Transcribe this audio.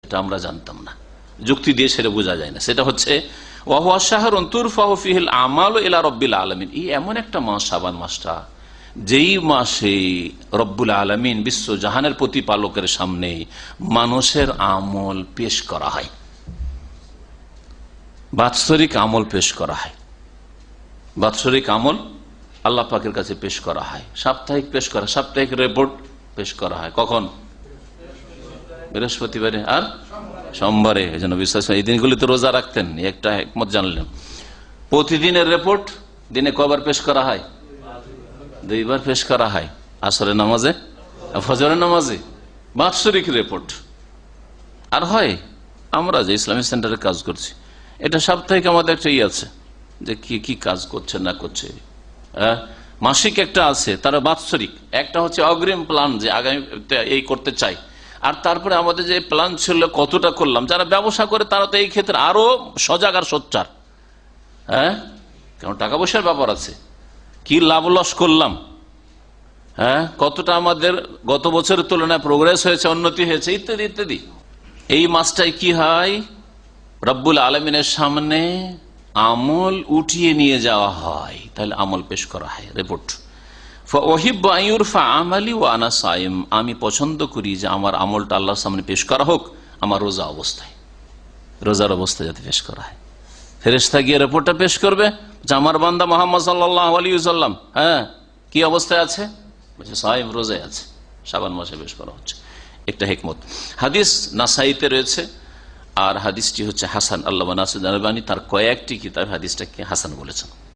এটা আমরা জানতাম না, যুক্তি দিয়ে সেটা বোঝা যায় না। সেটা হচ্ছে ওয়াহুয়া শাহরুন তুরফাউ ফিহিল আমালু ইলা রাব্বিল আলামিন, এই এমন একটা মাস শাবান মাসটা যেই মাসে রব্বুল আলামিন বিশ্ব জাহানের প্রতিপালকের সামনে মানুষের আমল পেশ করা হয়, বাৎসরিক আমল পেশ করা হয়, বাৎসরিক আমল আল্লাহ পাকের কাছে পেশ করা হয়, সাপ্তাহিক পেশ করা, সাপ্তাহিক রিপোর্ট পেশ করা হয় কখন? বৃহস্পতিবারে আর সোমবারে। এই জন্য বিশ্বাস এই দিনগুলিতে রোজা রাখতেন, একটা হিকমত জানলেন। প্রতিদিনের রিপোর্ট দিনে কবার পেশ করা হয়? 2 বার পেশ করা হয়, আসরের নামাজে, ফজরের নামাজে, বাৎসরিক রিপোর্ট। আর হয় আমরা যে ইসলামিক সেন্টারে কাজ করছি, এটা সাপ্তাহিক আমাদের একটা আছে যে কি কাজ করছে না করছে, মাসিক একটা আছে, তারা বাৎসরিক একটা হচ্ছে অগ্রিম প্ল্যান, যে আগামী এই করতে চাই, আর তারপরে আমাদের যে প্ল্যান ছিল কতটা করলাম। যারা ব্যবসা করে তারা তো এই ক্ষেত্রে আরো সজাগ আর সোচ্চার, কারণ টাকা পয়সার ব্যাপার আছে, কি লাভ লস করলাম, কতটা আমাদের গত বছরের তুলনায় প্রোগ্রেস হয়েছে, উন্নতি হয়েছে, ইত্যাদি ইত্যাদি। এই মাসটাই কি হয়, রব্বুল আলমিনের সামনে আমল উঠিয়ে নিয়ে যাওয়া হয়, তাহলে আমল পেশ করা হয়, রিপোর্ট। আমি পছন্দ করি যে আমার আমলটা আল্লাহর সামনে পেশ করা হোক আমার রোজা অবস্থায়, রোজার অবস্থায় যাতে পেশ করা হয়। ফেরেশতা গিয়ে রিপোর্টটা পেশ করবে যে আমার বান্দা মুহাম্মদ সাল্লাল্লাহু আলাইহি ওয়াসাল্লাম কি অবস্থায় আছে, বলছে সাইম, রোজায় আছে, শাবান মাসে পেশ করা হচ্ছে। একটা হিকমত। হাদিস নাসাইতে রয়েছে, আর হাদিসটি হচ্ছে হাসান। আল্লামা নাসিরুদ্দিন আলবানী তার কয়েকটি কিতাব হাদিসটাকে হাসান বলেছেন।